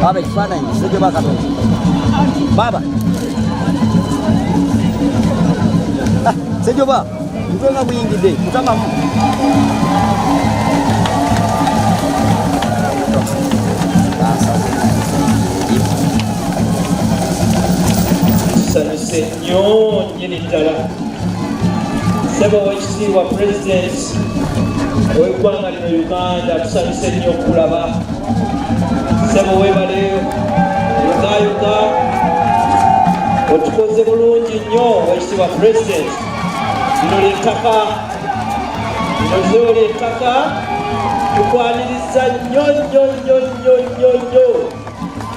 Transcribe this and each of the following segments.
Baba ekifaananyi kizige bakatonda baba sejoba mutwe nga buyingidde kutamamu tusanyuse nnyo nnyini ddala ssebo w'ekitiibwa pulezidenti ow'eggwanga lino Uganda tusanyuse nnyo okulaba ssebo weebale yugayuga otukoze bulungi nnyo ow'ekitiibwa pulezidenti lino ly'ettaka tukwaniriza nnyo nnyo nnyo nnyo nnyo nnyo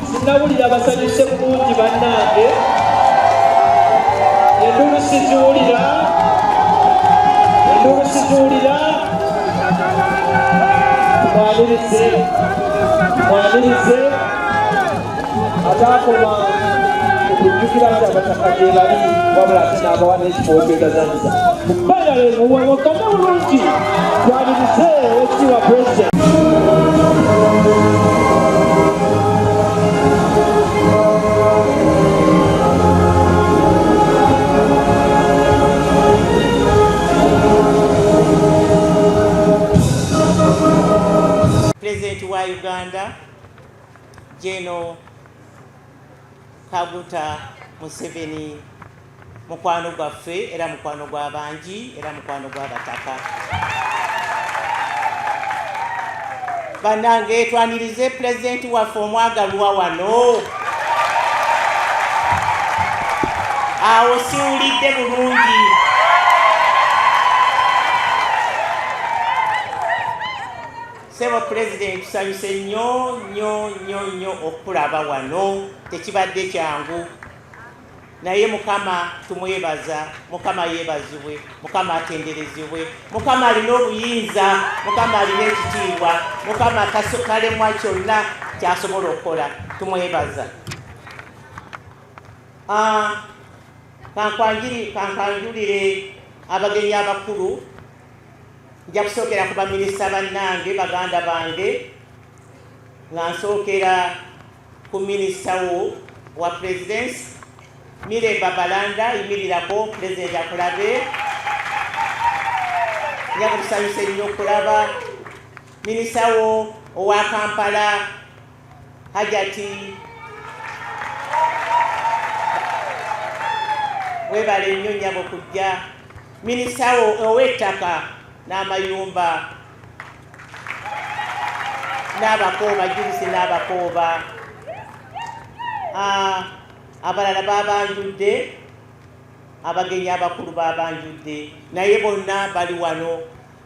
sinnawulira basanyuse bulungi bannange endulu siziwulira mwanirize atakoma okujjukira nti abataka gye bali wabula ate n'abawa n'ekifo okwegazanyiza mubayale muwewogane bulungi twanirize owekitiibwa pulezidenti. President wa Uganda Jeno Kaguta Museveni mukwano gwaffe era mukwano gw'abangi era mukwano gw'Abataka. Bannange twanirize President waffe omwagalwa wano. Awo siwulidde bulungi. Sebo President tusanyuse nnyo nnyo nnyo nnyo okulaba wano tekibadde kyangu naye Mukama tumwebaza Mukama yeebazibwe Mukama atenderezebwe Mukama alina obuyinza Mukama alina ekitiibwa Mukama kalemwa kyonna kyasobola okukola tumwebaza. Kankwanjulire abagenyi abakulu nja kusookera ku baminisita bannange baganda bange nga nsookera ku minisita wa presidency Mire Babalanda yimirirako pulezidenti akulabe nja kutusanyusa ennyo okulaba minisita owa Kampala Hajati webale nnyo nnyabo okujja minisita ow'ettaka n'amayumba n'abakooba Julisi n'abakooba abalala babanjudde abagenyi abakulu babanjudde naye bonna bali wano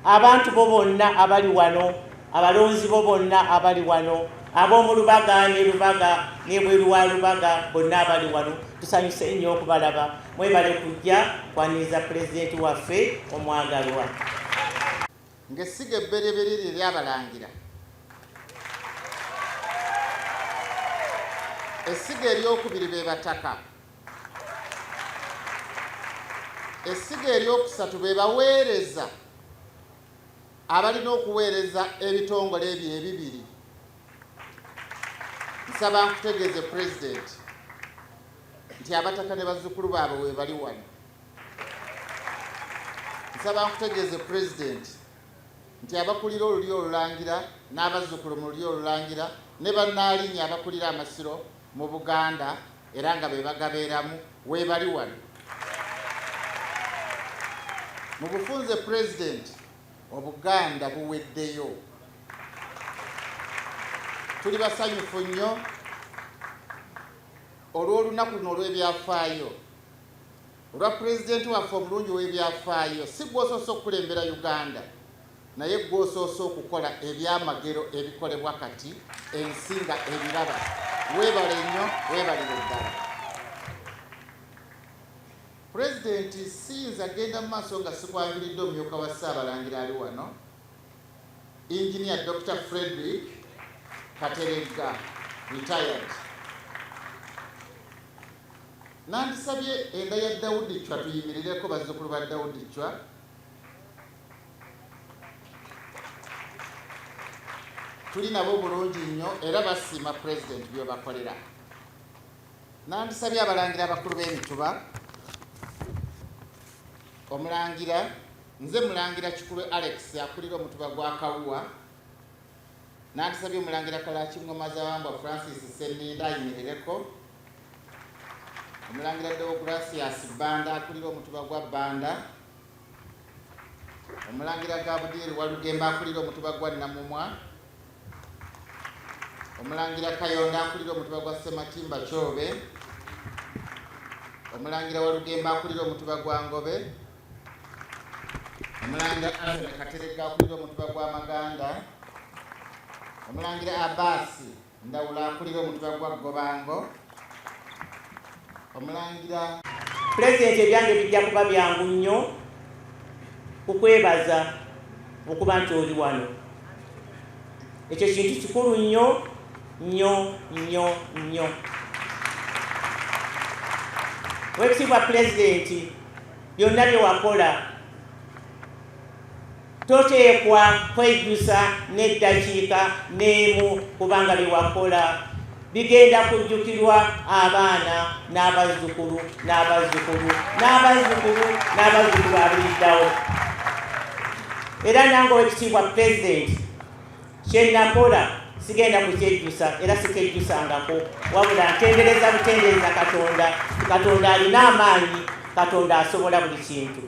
abantu bo bonna abali wano abalonzi bo bonna abali wano ab'omu Lubaga ne Lubaga n'ebweru wa Lubaga bonna abali wano tusanyuse nnyo okubalaba mwebale kujja kwaniriza pulezidenti waffe omwagalwa. Ng'essiga ebbereberye eryabalangira essiga eryokubiri be Bataka essiga eryokusatu be baweereza abalina okuweereza ebitongole ebyo ebibiri. Nsaba nkutegeeze Pulezidenti nti Abataka ne bazzukulu baabwe we bali wano. Nsaba nkutegeeze Pulezidenti nti abakulira oluli olulangira n'abazzukulu mu luli olulangira ne bannaalinnya abakulira amasiro mu Buganda era nga be bagabeeramu we bali wano. Mu bufunze Pulezidenti Obuganda buweddeyo. Tuli basanyufu nnyo olw'olunaku luno olw'ebyafaayo olwa Pulezidenti waffe omulungi w'ebyafaayo si gw'osoose okukulembera Uganda naye gw'osoose okukola ebyamagero ebikolebwa kati ensi nga ebiraba. Weebale nnyo weebalire ddala. Pulezidenti siyinza genda mu maaso nga sikwanjuliddde omumyuka wa Ssaabalangira ali wano Engineer Dr. Frederick Kateregga retired. Nandisabye enda ya Daudi Chwa tuyimirireko bazzukulu ba Daudi Chwa. tuli nabo bulungi nnyo era basiima pulezidenti byobakolera. Nandisabye abalangira abakulu b'emituba, omulangira nze mulangira Kikulu Alex akulira omutuba gwa Kawuwa, nandisabye omulangira Kalakingoma Zawamba Francis Senninda ayimirireko, omulangira Deogratias Banda akulira omutuba gwa Banda, omulangira Gabudieri Walugemba akulira omutuba gwa Namumwa, omulangira Kayonda akulira omutuba gwa Sematimba Kyobe, omulangira Walugemba akulira omutuba gwa Ngobe, omulangira Anthony Katerega akulira omutuba gwa Maganda, omulangira Abasi Ndawula akulira omutuba gwa Gobango, omulangira Pulezidenti ebyange bijja kuba byangu nnyo kukwebaza okuba nti oli wano. Ekyo kintu kikulu nnyo nnyo nnyo nnyo. Weekitiibwa Pulezidenti, byonna bye wakola toteekwa kwejjusa n'eddakiika n'emu kubanga bye wakola bigenda kujjukirwa abaana n'abazzukulu n'abazzukulu n'abazzukulu n'abazzukulu abiriddawo. Era nange Weekitiibwa Pulezidenti kye nakola sigenda kukyejjusa era sikejjusangako, wabula ntendereza butendereza Katonda. Katonda alina amaanyi, Katonda asobola buli kintu.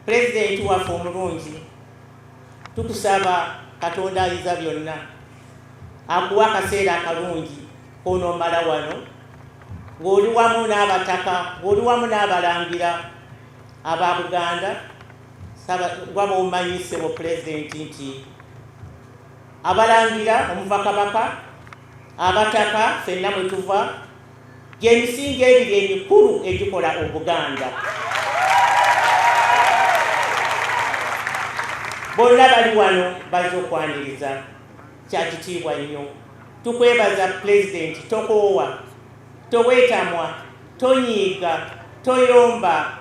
Pulezidenti waffe omulungi, tukusaba Katonda ayinza byonna akuwa akaseera akalungi k'onoomala wano ng'oli wamu n'Abataka, ng'oli wamu n'abalangira aba Buganda. Gwaba omanyisebo Pulezidenti nti abalangira omuva Kabaka, Abataka ffenna mwe tuva, gy'emisingi ebiri emikulu egikola Obuganda. Bonna bali wano bazze okwaniriza, kya kitiibwa nnyo. Tukwebaza Pulezidenti, tokoowa, toweetamwa, tonyiiga, toyomba,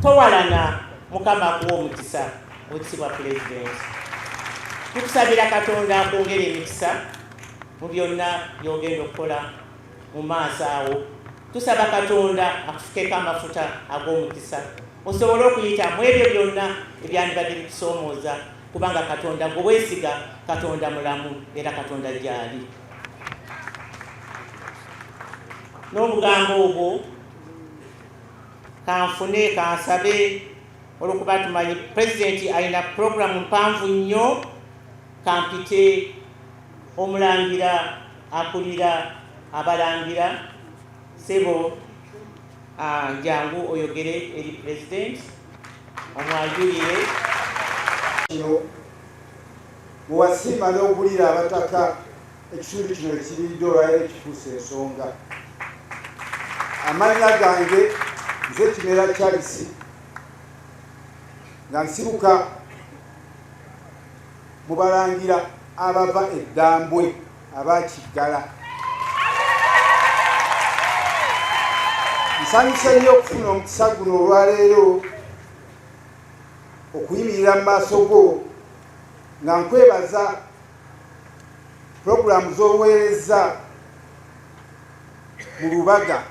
towalana. Mukama akuwa omukisa. Weekitiibwa Pulezidenti, tukusabira Katonda akwongera emikisa mu byonna by'ogenda okukola mu maaso awo. Tusaba Katonda akufukeko amafuta ag'omukisa osobole okuyita mu ebyo byonna ebyandibadde bikusoomooza, kubanga Katonda gwe weesiga Katonda mulamu era Katonda gy'ali. N'obugambo obwo kanfune kansabe olwokuba tumanyi Pulezidenti alina puroguramu mpanvu nnyo. Kampite omulangira akulira abalangira sebo jangu oyogere eri Pulezidenti omwajulire. Muwasiima n'ogulira Abataka ekitundu kino ekiridde olwaleero ekifuuse ensonga. Amannya gange nze Kimera Charles nga nsibuka mu balangira abava eddambwe abakiggala. Nsanyuse nnyo okufuna omukisa guno olwaleero okuyimirira mu maaso go nga nkwebaza puroguramu z'obuweereza mu Lubaga.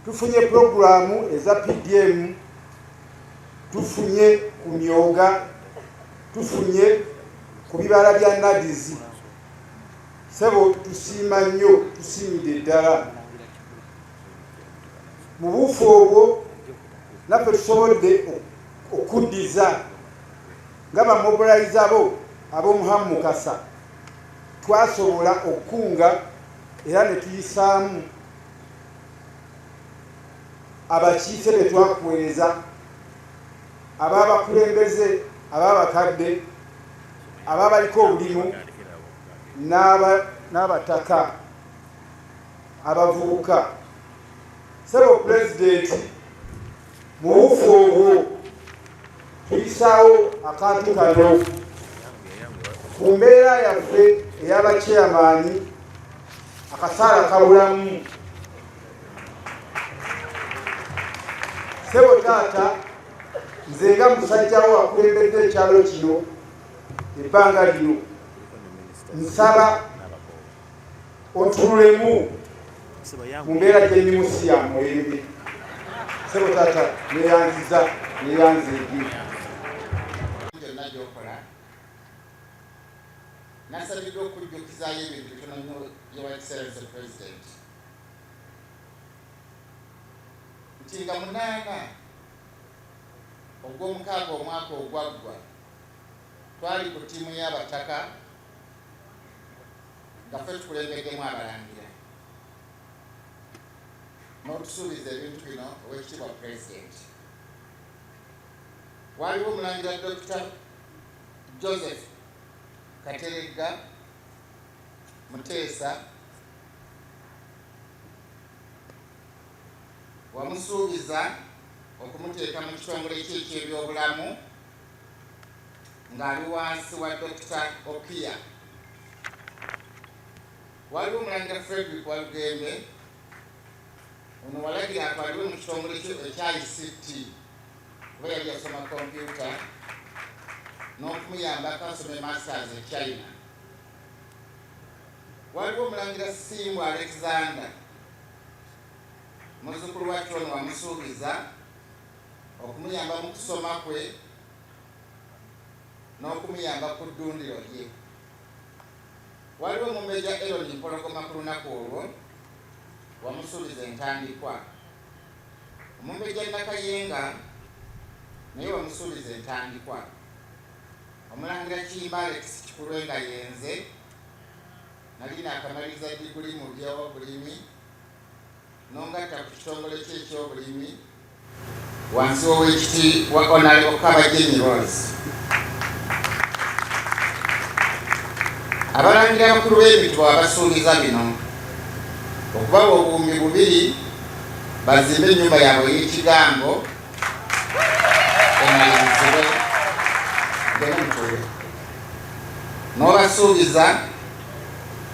Tufunye puroguramu eza PDM, tufunye ku Myoga, tufunye ku bibala bya Nadizi. Sebo tusiima nnyo, tusiimidde ddala. Mu buufu obwo naffe tusobodde okuddiza nga bamobilize ab'omuhamu Mukasa, twasobola okukunga era ne tuyisaamu abakiise be twakuweereza, ab'abakulembeze, ab'abakadde, ab'abaliko obulimu n'abataka, abavubuka. Sebo Pulezidenti, mu buufu obwo tuyisaawo akantu kano ku mbeera yaffe ey'abakyeyamaani, akasaala kabulamu. Sebo Taata nze nga musajjawo akulembedde ekyalo kino ebbanga lino nsaba otunulemu mu mbeera gye ndimu si ya mulembe. Sebo taata neyanziza neyanzeegi byonna gyokola nasabiddwa okujjukizaayo ebintu bitono nnyo Your Excellency President nti nga 8 ogw'omukaaga omwaka ogwaggwa twali ku ttiimu y'Abataka nga ffe tukulembeddemu abalangira n'otusuubiza ebintu bino Oweekitiibwa President. Waliwo omulangira Dr. Joseph Kateregga Muteesa wamusuubiza okumuteeka mu kitongole kye eky'ebyobulamu ng'ali wansi wa Dr. Okiya. Waliwo omulangira Frederick Walugembe ono walagira atwaliwe mu kitongole ekya ICT kuba yali yasoma kompyuta n'okumuyamba akasome masters e China. Waliwo omulangira Simbu Alexander muzzukulu wa Chona wamusuubiza okumuyamba mu kusoma kwe n'okumuyamba ku ddundiro lye. Waliwo omumeja Elon Mpologoma ku lunaku olwo wamusuubiza entandikwa. Omumeja Nakayenga naye wamusuubiza entandikwa. Omulangira Kimba Alex Kikulwenga yenze nali naakamaliza diguli mu by'obulimi n'ongatta ku kitongole kye eky'obulimi wansi w'Oweekitiibwa Honorable Kabagyenyi Rose. Abalangira abakulu b'ebitabo abasuubiza bino okubawa obuwumbi 2 bazimbe ennyumba yaabwe y'ekigambo emalirizibwe gemutuwe n'obasuubiza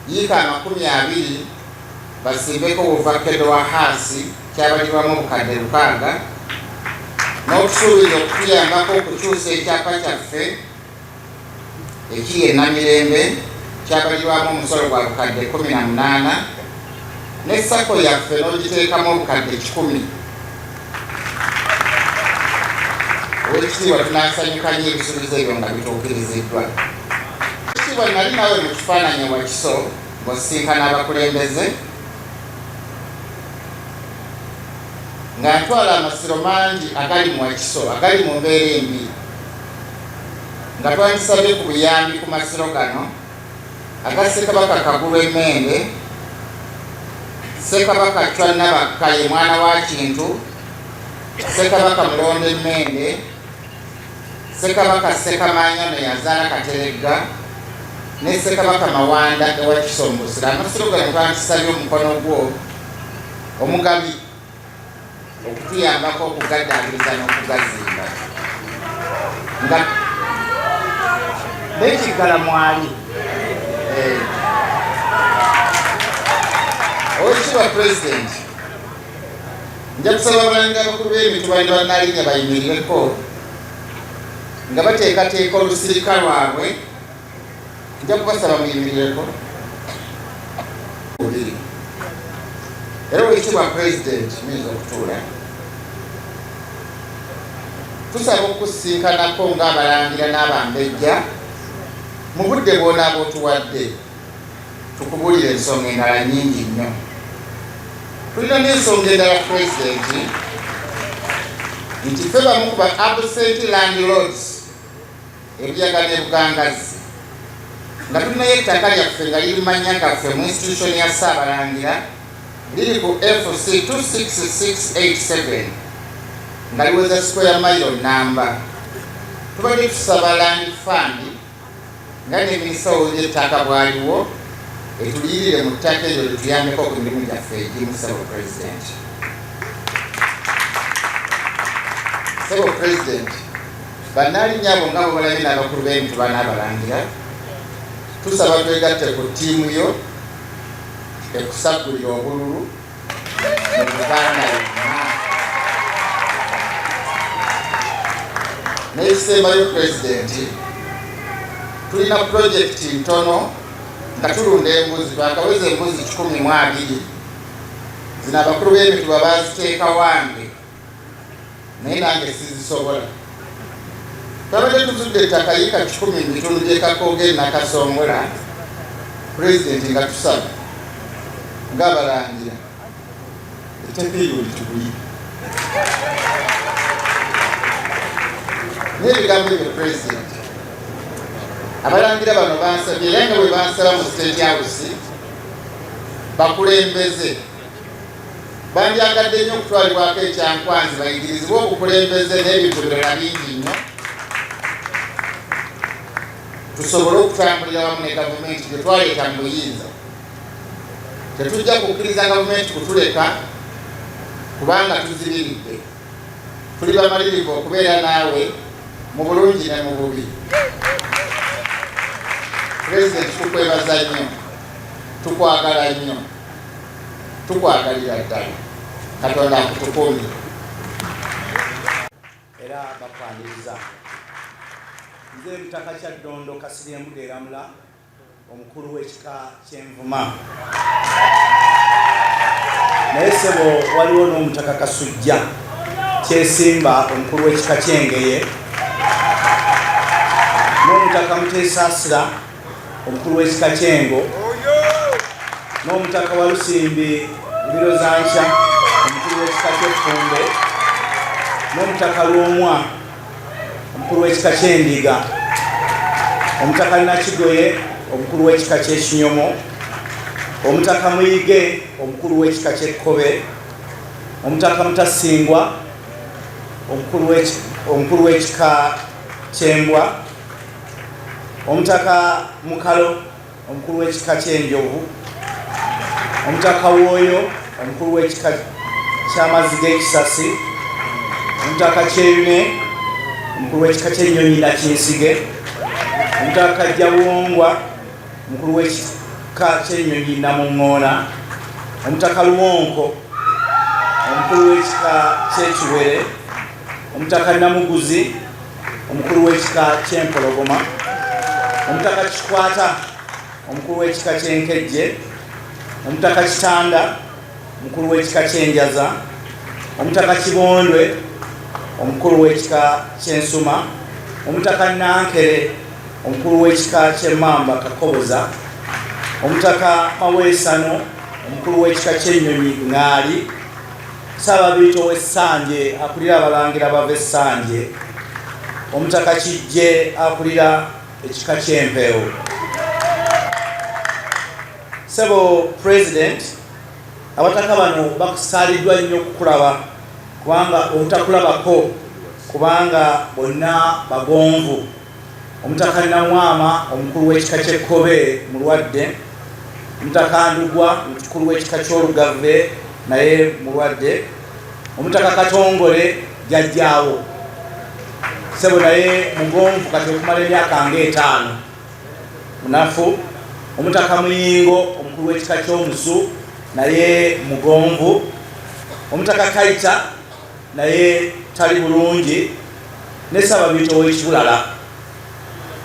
yiika 20 basimbeko obuvakedo wa Haasi kyabalirwamu obukadde 6 n'okusuubiza okutuyambako okukyusa ekyapa kyaffe ekiri e Namirembe kyabalirwamu omusolo gwa bukadde 18 ne sako yaffe n'ogiteekamu obukadde 10. Oweekitiibwa tunasanyuka nnyo ebisuubizo ebyo nga bituukiriziddwa. Oweekitiibwa nali nawe mu kifaananyi Wakiso ng'osisinkana abakulembeze nga ntwala amasiro mangi agali mu Wakiso agali mu mbeera embi nga twandisabe ku buyambi ku masiro gano aga Ssekabaka Kagulu Emmende, Ssekabaka Chwanabakka ye mwana wa Kintu, Ssekabaka Mulonde Emmende, Ssekabaka Ssekamaanyo yazaala Kateregga ne Ssekabaka Mawanda ewa Kisombusira. Amasiro gano twandisabe omukono gwo omugabi okutuyambako okugaddaabiriza n'okugazimba nga bekiggala mwali. Oweekitiibwa President, nja kusaba abalangira abakulu b'emituba ne bannalinya bayimirireko nga bateekateeka olusirika lwabwe. Nja kubasaba muyimirireko. Era Oweekitiibwa President muyinza okutuula. Tusaba okusinkanako ng'abalangira n'abambejja mu budde bw'onaba otuwadde tukubuulira ensonga endala nnyingi nnyo. Tulina n'ensonga endala Pulezidenti nti ffe bamu ku ba absent landlords ebyagana e Bugangazi nga tulinayo ettaka lyaffe nga liri mannya gaffe mu institution ya Ssaabalangira liri ku FC 26687 nga liweza square mile namba. Tubadde tusaba land fund nga n'emisawo gy'ettaka bwaliwo etuliyirire mu ttaka eryo lituyambeko ku mirimu gyaffe egimu. Sebo President, Sebo President, bannalinya abo nga bwe balabye n'abakulu b'emituba n'abalangira, tusaba twegatte ku ttiimu yo ekusagulira obululu mu Buganda yonna. n'ekisembayo pulezidenti tulina pulojekiti ntono nga tulunda embuzi twakaweza embuzi 12 zino abakulu b'emituba baziteeka wange naye nange sizisobola twabadde tuzudde ettaka yika 10 mu bitundu by'ekakooge nakasongola pulezidenti nga tusaba ng'abalangira ettaka eryo litubuye n'ebigambo ebyo pulezidenti abalangira bano bansabye era nga bwe bansaba mu state house bakulembeze bandyagadde nnyo okutwalibwako ekyankwanzi bayigirizibwe obukulembeze n'ebintu birala bingi nnyo tusobole okutambulira wamu ne gavumenti gye twaleeta mu buyinza tetujja kukkiriza gavumenti kutuleka kubanga tuzibiridde tuli bamalirivu okubeera naawe mu bulungi ne mu bubi pulezidenti tukwebaza nnyo tukwagala nnyo tukwagalira ddala katonda akutukumye era bakwaniriza nze Mutaka Kyaddondo Kasirye Mbugeeramula omukulu w'ekika ky'Envuma naye sebo waliwo n'Omutaka Kasujja Kyesimba omukulu w'ekika ky'Engeye n'Omutaka Muteesaasira omukulu w'ekika ky'Engo n'Omutaka Walusimbi Birozankya omukulu w'ekika ky'Effumbe n'Omutaka Lwomwa omukulu w'ekika ky'Endiga Omutaka Nakigoye omukulu w'ekika ky'Ekinyomo Omutaka Muyige omukulu w'ekika ky'Ekkobe Omutaka Mutasingwa omukulu w'ekika ky'Embwa Omutaka Mukalo omukulu w'ekika ky'Enjovu Omutaka Woyo omukulu w'ekika ky'Amazzi g'Ekisasi Omutaka Kyeyune omukulu w'ekika ky'Ennyonyi Nakinsige Omutaka Jawongwa omukulu w'ekika ky'Ennyonyi Namuŋŋoona Omutaka Luwonko omukulu w'ekika ky'Ekiwere Omutaka Namuguzi omukulu w'ekika ky'Empologoma Omutaka Kikwata omukulu w'ekika ky'Enkejje Omutaka Kitanda omukulu w'ekika ky'Enjaza Omutaka Kibondwe omukulu w'ekika ky'Ensuma Omutaka Nankere omukulu w'ekika ky'Emmamba Kakoboza Omutaka Maweesano omukulu w'ekika ky'Ennyonyi Ŋŋaali Ssaababiito w'Essanje akulira abalangira bava Essanje Omutaka Kijje akulira ekika ky'Empeewo Sebo President Abataka bano bakusaaliddwa nnyo okukulaba kubanga obutakulabako kubanga bonna bagonvu Omutaka Namwama omukulu w'ekika ky'Ekkobe mulwadde Omutaka Ndugwa omukulu w'ekika ky'Olugave naye mulwadde Omutaka Katongole jjajjaawo Sebo naye mugonvu kati okumala emyaka nga 5 munafu Omutaka Muyingo omukulu w'ekika ky'Omusu naye mugonvu Omutaka Kaita naye tali bulungi ne Ssaababiito w'Ekibulala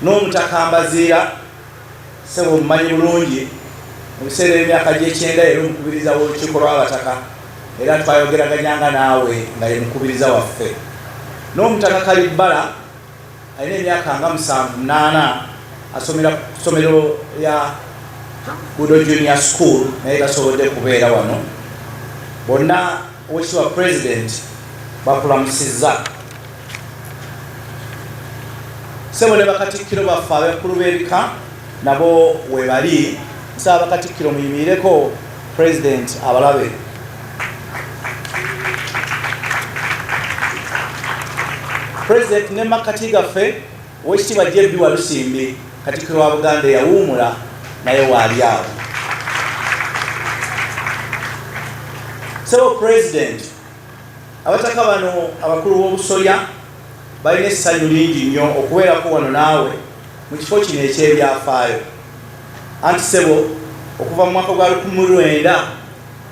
n'Omutaka Mbaziira Sebo mumanyi bulungi mu biseera by'emyaka gy'ekyenda era omukubiriza w'olukiiko lw'Abataka era twayogeraganyanga naawe nga ye mukubiriza waffe n'Omutaka Kalibbala alina emyaka nga 78 asomera ku ssomero ya Budo Junior School naye tasobodde kubeera wano bonna Oweekitiibwa President bakulamusizza Sebo ne bakatikkiro baffe abakulu b'ebika nabo webali nsaba bakatikkiro muyimirireko President abalabe President ne makati gaffe Oweekitiibwa J.B. Walusimbi katikkiro wa Buganda yawuumula naye waali awo Sebo President Abataka bano abakulu b'obusolya balina essanyu lingi nnyo okubeerako wano naawe mu kifo kino eky'ebyafaayo anti Sebo okuva mu mwaka gwa 1900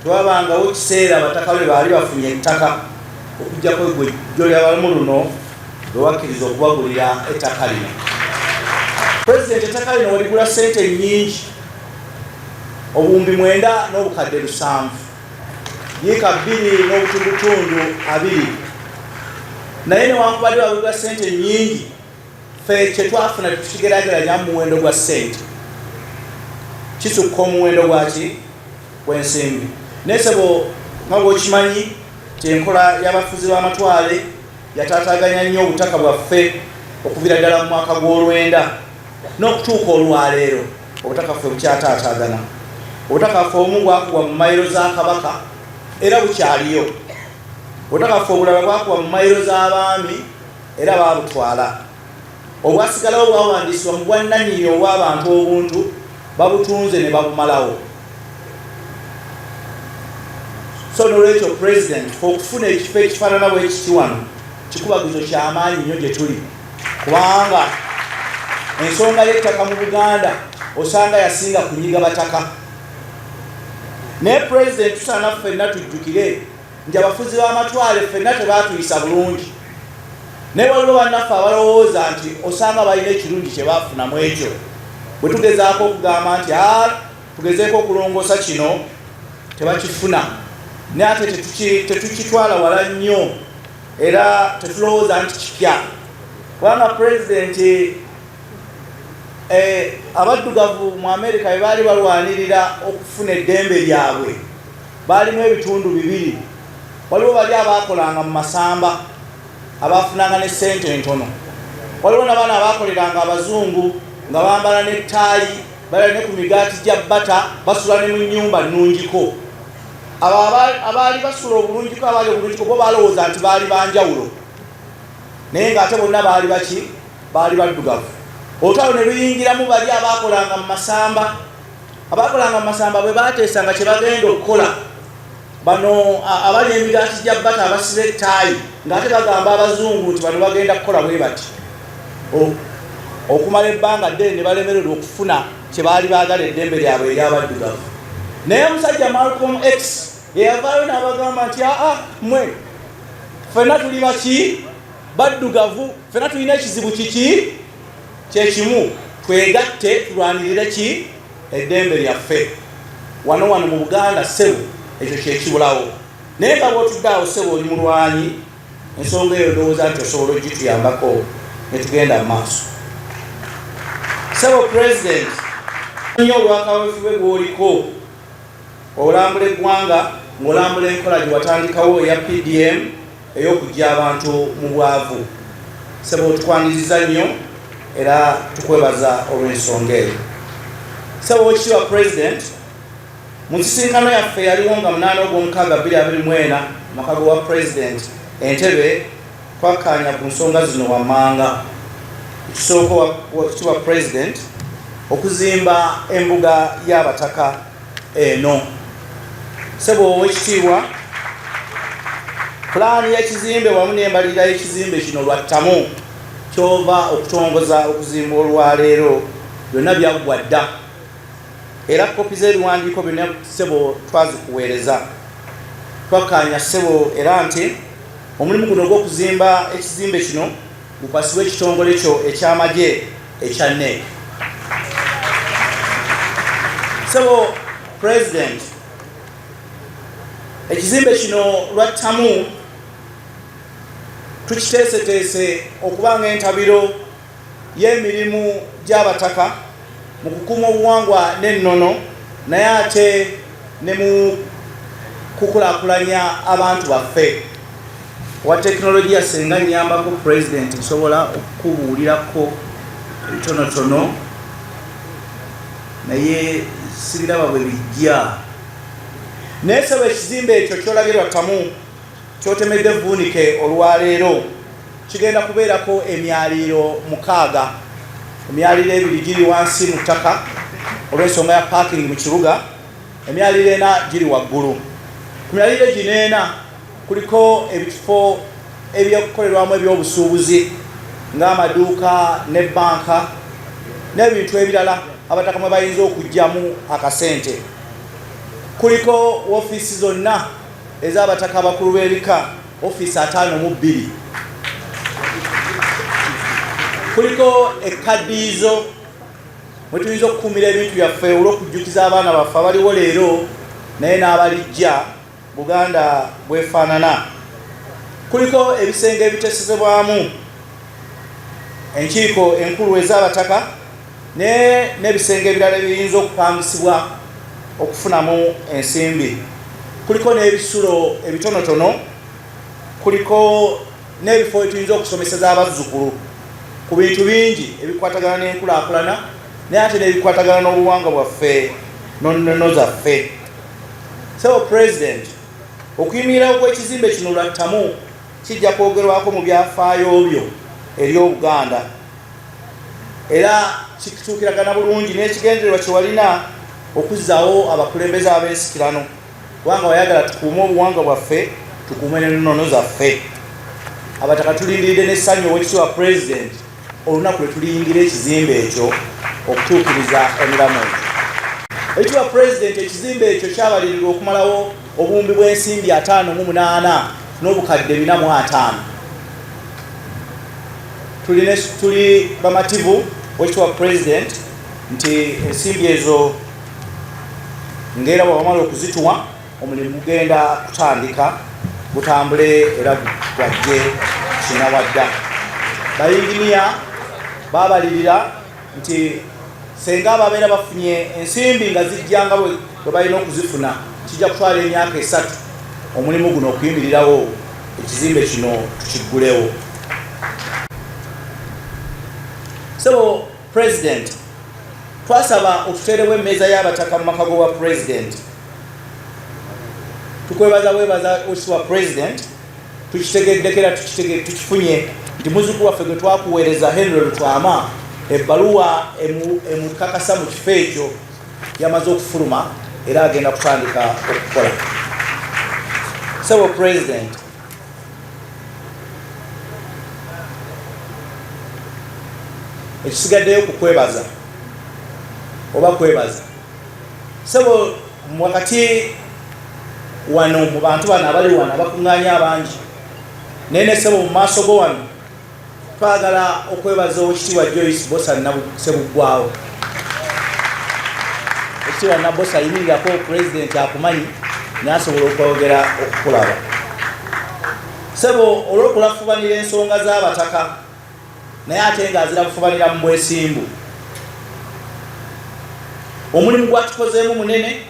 tewabangawo kiseera Abataka be baali bafunye ettaka okujjako eggwejjo ly'abamu luno lwewakkiriza okubagulira ettaka lino. Pulezidenti ettaka lino waligula ssente nnyingi, obuwumbi 9 n'obukadde 7, yiika 2 n'obutundutundu 2. Naye newankubadde waligula ssente nnyingi, ffe kye twafuna tukigeraageranya mu muwendo gwa ssente kisukka omuwendo gw'ensimbi. Naye ssebo nga bw'okimanyi nti enkola y'abafuzi b'amatwale yataataaganya nnyo obutaka bwaffe okuviira ddala mu mwaka gw'olwenda n'okutuuka olwaleero obutaka ffe bukyataataagana. Obutaka ffe obumu bwakubwa mu mayiro za Kabaka era bukyaliyo. Obutaka ffe obulala bwakubwa mu mayiro z'abaami era baabutwala. Obwasigalawo bwawandiisibwa mu bwannannyini obw'abantu obuntu babutunze ne babumalawo. So n'olwekyo President okufuna ekifo ekifaanana bwe kiti wano kikubagizo ky'amaanyi nnyo gye tuli, kubanga ensonga y'ettaka mu Buganda osanga yasinga kunyiga bataka. Naye President tusaana ffenna tujjukire nti abafuzi b'amatwale ffenna tebaatuyisa bulungi. Naye waliwo bannaffe abalowooza nti osanga balina ekirungi kye baafunamu ekyo. Bwe tugezaako okugamba nti tugezeeko okulongoosa kino tebakifuna. Naye ate tetukitwala wala nnyo era tetulowooza nti kipya. Kubanga Pulezidenti abaddugavu mu Amerika bwe baali balwanirira okufuna eddembe lyabwe baalimu ebitundu 2. Waliwo bali abaakolanga mu masamba abaafunanga ne ssente entono. Waliwo n'abaana abaakoleranga abazungu nga bambala n'ettaayi bali ne ku migaati gya bbata basula ne mu nnyumba nnungiko. Abaali basula obulungiko abaali obulungiko bo balowooza nti baali banjawulo, naye ng'ate bonna baali baki? Baali baddugavu. Olutalo ne luyingiramu bali abaakolanga mu masamba. Abaakolanga mu masamba bwe baateesanga kye bagenda okukola, bano abali emigaati gya bbata abasiba ettaayi ng'ate bagamba abazungu nti bano bagenda kukola bwe bati. Okumala ebbanga ddene ne balemererwa okufuna kye baali baagala eddembe lyabwe ery'abaddugavu. Naye omusajja Malcolm X yeyavaayo n'abagamba nti mmwe ffenna tuli baki? Baddugavu. Ffenna tulina ekizibu kiki? Kyekimu, twegatte tulwanirire ki? Eddembe lyaffe. Wano mu Buganda ssebo ekyo kyekibulawo. Naye nga bw'otudde awo ssebo oli mulwanyi, ensonga eyo ndowooza nti osobola ogituyambako ne tugenda mu maaso. Ssebo President, nnyo olwakaweefube gw'oliko olambula eggwanga ng'olambula enkola gye watandikawo eya PDM ey'okujja abantu mu bwavu. Ssebo tukwaniriza nnyo era tukwebaza olw'ensonga eyo. Ssebo Oweekitiibwa President, mu nsisinkano yaffe yaliwo nga 8/6/2024 maka wa President Entebbe twakkaanya ku nsonga zino wammanga. Ekisooka Oweekitiibwa President okuzimba embuga y'Abataka eno. Ssebo Oweekitiibwa, pulaani y'ekizimbe wamu n'embalirira y'ekizimbe kino lwattamu kyova okutongoza okuzimba olwaleero byonna byaggwa dda, era kopi z'ebiwandiiko byonna ssebo twazikuweereza. Twakkaanya ssebo era nti omulimu guno gw'okuzimba ekizimbe kino gukwasibwa ekitongole kyo eky'amagye ekya NEC. Ssebo President, ekizimbe kino lwattamu tukiteeseteese okuba ng'entabiro y'emirimu gy'Abataka mu kukuuma obuwangwa n'ennono, naye ate ne mu kukulaakulanya abantu baffe. Wa tekinologiya senga nnyambako President nsobola okukubuulirako ebitonotono naye sibiraba bwe bijja. Naye ssebo ekizimbe ekyo kyolabye lwattamu kyotemedde vvuunike olwaleero kigenda kubeerako emyaliriro 6. Emyaliriro 2 giri wansi mu ttaka olw'ensonga ya parking mu kibuga, emyaliriro 4 giri waggulu. Ku myaliriro gino 4 kuliko ebifo ebyokukolerwamu ebyobusuubuzi ng'amaduuka ne banka n'ebintu ebirala Abataka mwe bayinza okugyamu akasente. Kuliko ofiisi zonna ez'Abataka abakulu b'ebika, ofiisi 52. kuliko ekkaddiizo mwe tuyinza okukuumira ebintu byaffe olw'okujjukiza abaana baffe abaliwo leero naye n'abalijja Buganda bwefaanana. Kuliko ebisenge ebitesezebwamu enkiiko enkulu ez'Abataka n'ebisenge ebirala ebiyinza okupangisibwa okufunamu ensimbi. Kuliko n'ebisulo ebitonotono, kuliko n'ebifo ebituyinza okusomeseza abazzukulu ku bintu bingi ebikwatagana n'enkulaakulana naye ate n'ebikwatagana n'obuwangwa bwaffe n'ennono zaffe. So President, okuyimirirawo kw'ekizimbe kino lwattamu kijja kwogerwako mu byafaayo byo eri Obuganda era kituukiragana bulungi n'ekigendererwa kye walina okuzzaawo abakulembeze ab'ensikirano kubanga wayagala tukuume obuwangwa bwaffe tukuume n'ennono zaffe. Abataka tulindiridde n'essanyu Oweekitiibwa President olunaku lwe tuliyingira ekizimbe ekyo okutuukiriza emiramu egyo. Oweekitiibwa President, ekizimbe ekyo kyabalirirwa okumalawo obuwumbi bw'ensimbi 58 n'obukadde 450. Tuli bamativu Oweekitiibwa President nti ensimbi ezo ng'era bw'abamala okuzituwa omulimu gugenda kutandika gutambule era gwajje kinawadda. Bayinginiya babalirira nti senga ababeera bafunye ensimbi nga zijjanga bwe balina okuzifuna kijja kutwala emyaka 3 omulimu guno okuyimirirawo ekizimbe kino tukiggulewo. So President, twasaba otuteerewo emmeeza y'Abataka mu maka g'obwa President. Tukwebaza Oweekitiibwa President, tukitegeddekera tukifunye nti muzzukulu waffe gwe twakuweereza Henry Lutwama ebbaluwa emukakasa mu kifo ekyo yamaze okufuluma era agenda kutandika okukola. So President, ekisigaddeyo kukwebaza oba kwebaza. Sebo wakati wano mu bantu bano abali wano abakuŋŋaanya abangi nene sebo mu maaso go wano twagala okwebaza Oweekitiibwa Joyce Bosa Nabuggwawo. Oweekitiibwa Nabosa ayimirirako President akumanyi n'asobola okwogera okukulaba. Sebo olw'okulafubanira ensonga z'Abataka naye ate ng'azirabufubanira mu bwesimbu. Omulimu gwatukozeemu munene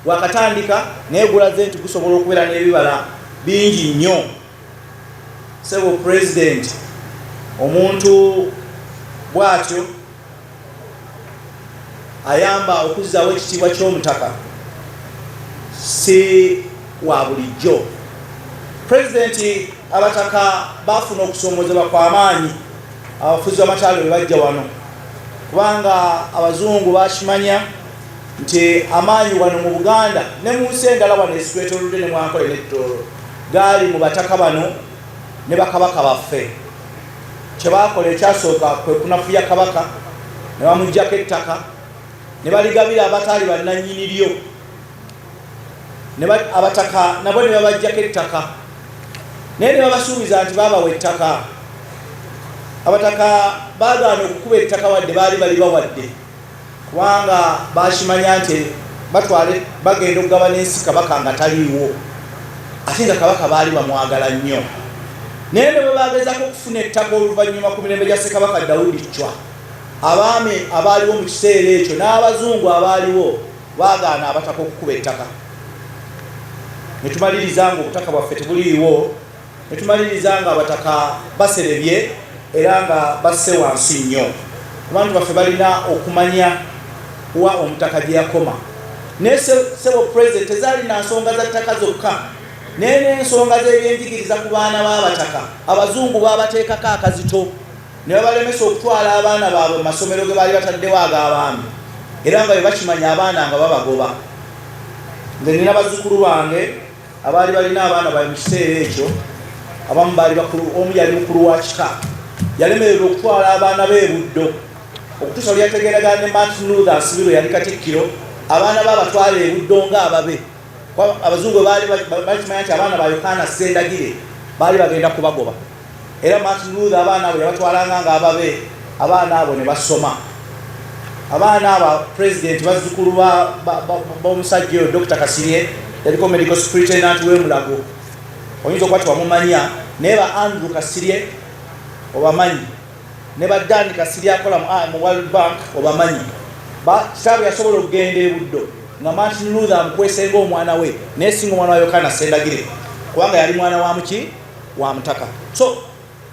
gwakatandika naye gulaze nti gusobola okubeera n'ebibala bingi nnyo. Sebo President, omuntu bw'atyo ayamba okuzzaawo ekitiibwa ky'omutaka si wa bulijjo. President, Abataka bafuna okusomoozebwa kw'amaanyi abafuzi b'amataalo be bajja wano kubanga abazungu bakimanya nti amaanyi wano mu Buganda ne mu nsi endala wano esitwetolodde ne Mwankole n'Ettoolo gaali mu Bataka bano ne bakabaka baffe. Kye baakola ekyasooka kwe kunafuya kabaka ne bamuggyako ettaka ne baligabira abataali bannannyini lyo. Abataka nabo ne babaggyako ettaka naye ne babasuubiza nti baabawa ettaka. Abataka baagaana okukuba ettaka wadde baali bali bawadde kubanga bakimanya nti bagenda okugabana ensi kabaka nga taliiwo ate nga kabaka baali bamwagala nnyo. Naye ne bwe baagezako okufuna ettaka oluvannyuma ku mirembe gya Ssekabaka Daudi Chwa, abaami abaaliwo mu kiseera ekyo n'abazungu abaaliwo baagaana Abataka okukuba ettaka. Ne tumaliriza nga obutaka bwaffe tebuliiwo, ne tumaliriza nga Abataka baserebye era nga basse wansi nnyo. Abantu baffe balina okumanya wa omutaka gye yakoma. Naye Sebo President, tezaali na nsonga za ttaka zokka naye n'ensonga z'ebyenjigiriza ku baana b'Abataka. Abazungu baabateekako akazito ne babalemesa okutwala abaana baabwe mu masomero ge baali bataddewo ag'abaami era nga bwe bakimanya abaana nga babagoba. Nze nina bazzukulu bange abaali balina abaana baabwe mu kiseera ekyo, abamu baali bakulu, omu yali mukulu wa kika, yalemererwa okutwala abaana be Buddo okutuusa lwe yategeeragana ne Martin Luther Nsibirwa yali Katikkiro, abaana b'abatwala e Buddo ng'ababe. Abazungu baali bakimanya nti abaana ba Yokaana Ssendagire baali bagenda kubagoba. era Martin Luther abaana abo yabatwalanga nga ababe abaana abo ne basoma abaana aba president bazzukulu b'omusajja oyo Dr. Kasirye yaliko medical superintendent w'Emulago oyinza okuba tiwamumanya naye ba Andrew Kasirye obamanyi ne ba Dan Kasirye akola mu World Bank obamanyi kitaabu yasobola okugenda e Buddo nga Martin Luther amukwesenga omwana we naye singa omwana wa Yokaana Sendagire kubanga yali mwana wa muki wa Mutaka. So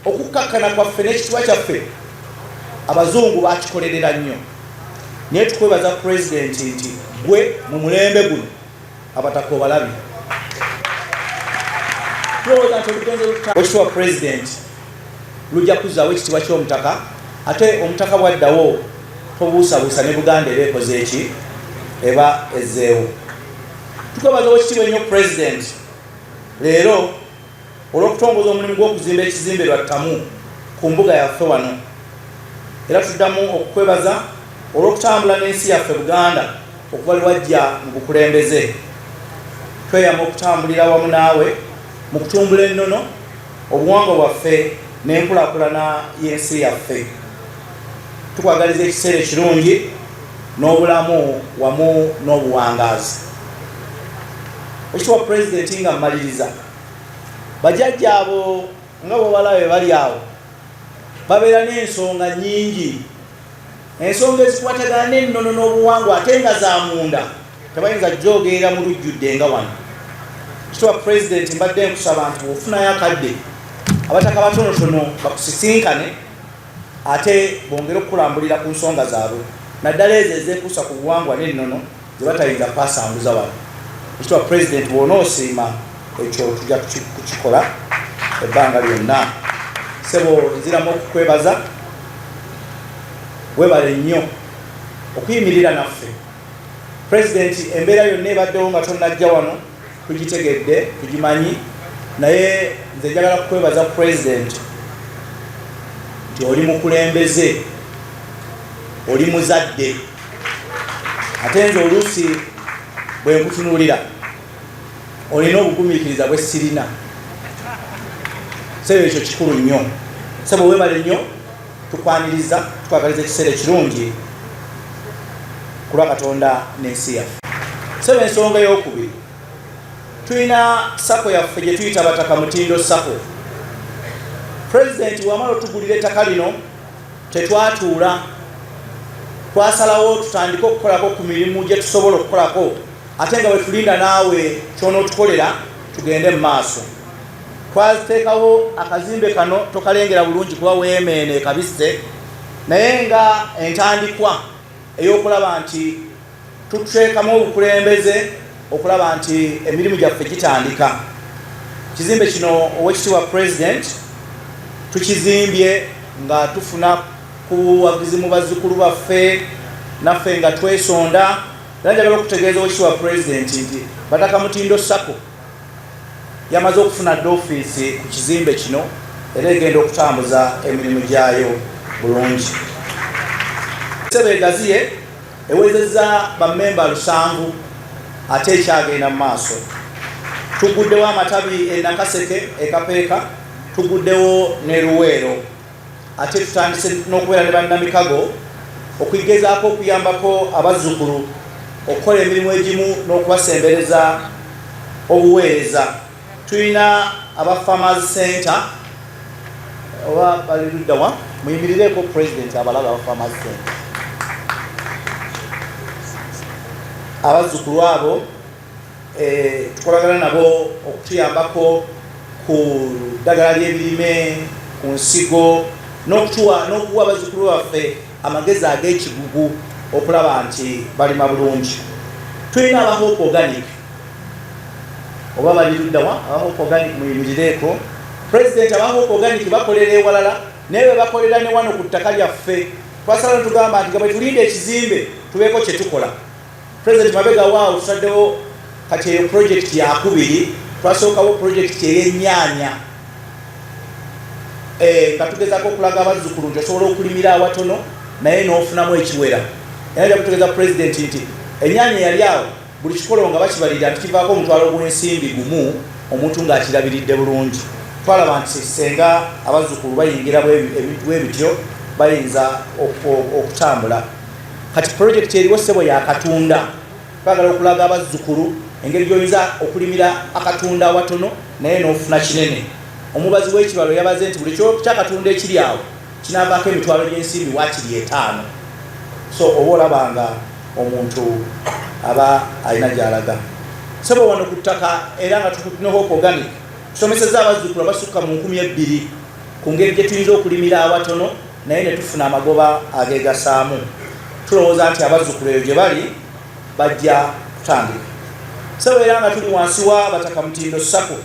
okukkakkana kwaffe n'ekitiibwa kyaffe abazungu bakikolerera nnyo naye tukwebaza president nti gwe mu mulembe guno Abataka obalabi ekitiibwa president lujja kuzzaawo ekitiibwa ky'Omutaka ate Omutaka bwaddawo tobuusabuusa ne Buganda eba ekoze eki eba ezzeewo. Tukwebaza ekitiibwa ennyo president leero olw'okutongoza omulimu gw'okuzimba ekizimbe lwattamu ku mbuga yaffe wano era tuddamu okukwebaza olw'okutambula n'ensi yaffe Buganda okuba lwajja mu bukulembeze. Tweyama okutambulira wamu naawe mu kutumbula ennono obuwangwa bwaffe n'enkulaakulana y'ensi yaffe. Tukwagaliza ekiseera ekirungi n'obulamu wamu n'obuwangaazi. Ekitiibwa president nga mmaliriza bajjajja abo nga bw'obalabe bali awo babeera n'ensonga nnyingi, ensonga ezikwatagana n'ennono n'obuwangwa ate nga za munda tebayinza jjogerera mu lujjudde nga wano. Ekitiibwa president mbadde nkusaba nti ofunayo akadde Abataka batonotono bakusisinkane ate bongere okukulambulira ku nsonga zaabwe naddala ezo ezeekuusa ku buwangwa n'ennono ze batayinza kwasanguza wano. Ekitiibwa president bw'onoosiima ekyo tujja kukikola ebbanga lyonna. Sebo nziramu okukwebaza webale nnyo okuyimirira naffe. President embeera yonna ebaddewo nga tonnajja wano tugitegedde tugimanyi naye nze njagala kukwebaza president nti oli mukulembeze oli muzadde ate nze oluusi bwe nkutunuulira olina obugumiikiriza bwe sirina. Sebo ekyo kikulu nnyo. Sebo webale nnyo tukwaniriza tukwagaliza ekiseera ekirungi ku lwa Katonda n'ensi yaffe. Sebo ensonga ey'okubiri tulina sako yaffe gye tuyita Abataka Mutindo sako. President wamala otugulira ettaka lino tetwatuula twasalawo tutandike okukolako ku mirimu gye tusobola okukolako ate nga bwe tulinda naawe ky'onootukolera tugende mu maaso. Twaziteekawo akazimbe kano tokalengera bulungi kuba weemeene kabisse naye nga entandikwa ey'okulaba nti tuteekamu obukulembeze okulaba nti emirimu gyaffe gitandika. Ekizimbe kino Oweekitiibwa President tukizimbye nga tufuna ku buwagizi mu bazzukulu baffe naffe nga twesonda. Era njagala okutegeeza Oweekitiibwa President nti Abataka Mutindo sako yamaze okufuna dda ofiisi ku kizimbe kino era egenda okutambuza emirimu gyayo bulungi. Sebo egaziye ewezezza bammemba 700 ate ekyagenda mu maaso. Tuguddewo amatabi e Nakaseke e Kapeeka, tuguddewo ne Luweero ate tutandise n'okubeera ne bannamikago okugezaako okuyambako abazzukulu okukola emirimu egimu n'okubasembereza obuweereza. Tulina aba Farmers Center oba bali luddawa muyimirireko president abalaba aba Farmers Center. Abazzukulu abo tukolagana nabo okutuyambako ku ddagala ly'ebirime ku nsigo n'okuwa abazzukulu baffe amagezi ag'ekigugu okulaba nti balima bulungi. Tulina aba Hope Organic oba bali luddawa aba Hope Organic muyimirireko. President aba Hope Organic bakolera ewalala naye bwe bakolera ne wano ku ttaka lyaffe twasala netugamba nti nga bwe tulinda ekizimbe tubeeko kye tukola. President mabega waawo tutaddewo kati eyo project yakubiri twasookawo project ey'ennyaanya nga tugezaako okulaga abazzukulu nti osobola okulimira awatono naye n'ofunamu ekiwera. Era nja kutegeeza president nti ennyaanya yali awo buli kikolo nga bakibalirira nti kivaako omutwalo gw'ensimbi gumu omuntu ng'akirabiridde bulungi. twalaba nti senga abazzukulu bayingira bwebityo bayinza okutambula. Kati project eriwo ssebo ya katunda, twagala okulaga abazzukulu engeri gy'oyinza okulimira akatunda awatono naye n'ofuna kinene. Omubazi w'ekibalo yabaze nti buli kyakatunda ekiri awo kinaavaako emitwalo gy'ensimbi waakiri 5. So oba olabanga omuntu aba alina gy'alaga. Ssebo wano ku ttaka era nga tukutine Hope Organic tusomesezza abazzukulu abasukka mu 2,000 ku ngeri gye tuyinza okulimira awatono naye ne tufuna amagoba ageegasaamu. Tulowooza nti abazzukulu eyo gye bali bajja kutandika. Ssebo era nga tuli wansi wa Abataka Mutindo Sacco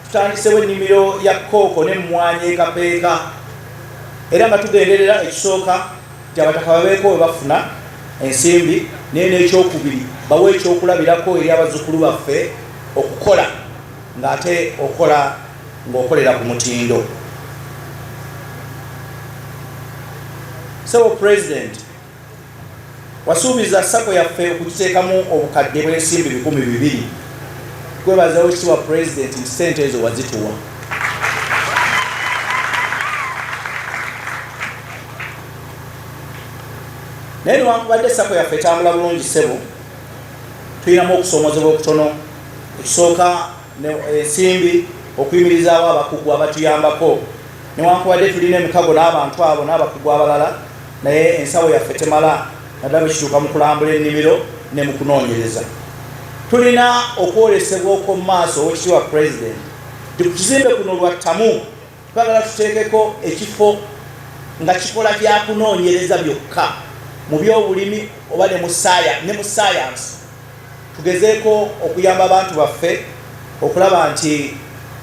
tutandisewo ennimiro ya kooko n'emmwanyi ekapeeka era nga tugenderera ekisooka nti Abataka babeeko we bafuna ensimbi naye n'ekyokubiri bawe ekyokulabirako eri abazzukulu baffe okukola ng'ate okola ng'okolera ku mutindo. Ssebo President, wasuubiza Sacco yaffe okugiteekamu obukadde bw'ensimbi 200,000. Twebaza Oweekitiibwa President nti ssente ezo wazituwa. Naye newankubadde Sacco yaffe etambula bulungi ssebo, tulinamu okusoomozebwa okutono. Ekisooka ensimbi okuyimirizaawo abakugu abatuyambako. Newankubadde tulina emikago n'abantu abo n'abakugu abalala, naye ensawo yaffe temala naddala bwe kituuka mu kulambula ennimiro ne mu kunoonyereza. Tulina okwolesebwa okw'omu maaso Oweekitiibwa President nti ku kizimbe kuno lwa ttamu twagala tuteekeko ekifo nga kikola bya kunoonyereza byokka mu by'obulimi oba ne mu science. Tugezeeko okuyamba abantu baffe okulaba nti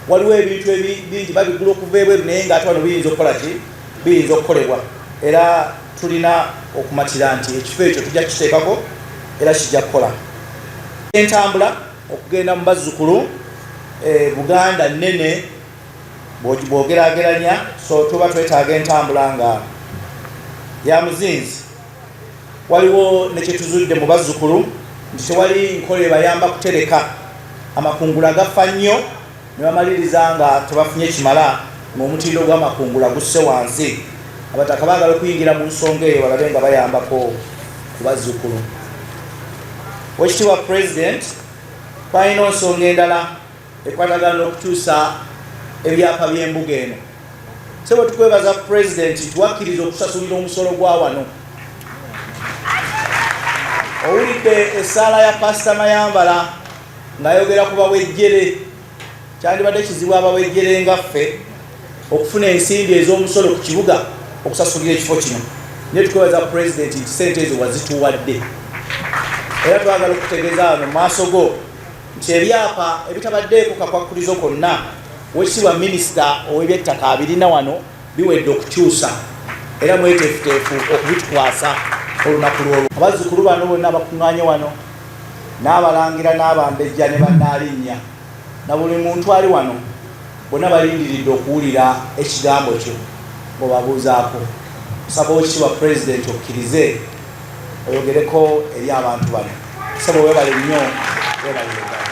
waliwo ebintu bingi babigula okuva ebweru naye ng'ate wano biyinza okukola ki biyinza okukolebwa. Era tulina okumatira nti ekifo ekyo tujja kiteekako era kijja kukola. Entambula okugenda mu bazzukulu Buganda nnene bw'ogeraageranya, so tuba twetaaga entambula nga ya muzinzi. Waliwo ne kye tuzudde mu bazzukulu nti tewali nkola ebayamba kutereka. Amakungula gafa nnyo ne bamaliriza nga tebafunye kimala ng'omutindo gw'amakungula gusse wansi. Abataka baagala okuyingira mu nsonga eyo balabe nga bayambako ku bazzukulu. Oweekitiibwa President, twalina ensonga endala ekwatagana n'okukyusa ebyapa by'embuga eno. Ssebo tukwebaza President nti wakkiriza okusasulira omusolo gwa wano. Owulidde essaala ya Pastor Mayambala ng'ayogera ku bawejjere. Kyandibadde kizibu abawejjere ngaffe okufuna ensimbi ez'omusolo ku kibuga okusasulira ekifo kino. Naye tukwebaza President nti ssente ezo wazituwadde. Era twagala okutegeeza wano maaso go nti ebyapa ebitabaddeeko kakwakkulizo konna Oweekitiibwa Minisita ow'ebyettaka abirina wano biwedde okukyusa era mweteefuteefu okubitukwasa olunaku lwolwo. Abazzukulu bano bonna abakuŋŋaanye wano n'abalangira n'abambejja ne bannaalinnya na buli muntu ali wano bonna balindiridde okuwulira ekigambo kyo bw'obabuuzaako. Nsaba Oweekitiibwa President okkirize oyogereko eri abantu bano. Ssebo weebale nnyo, weebale.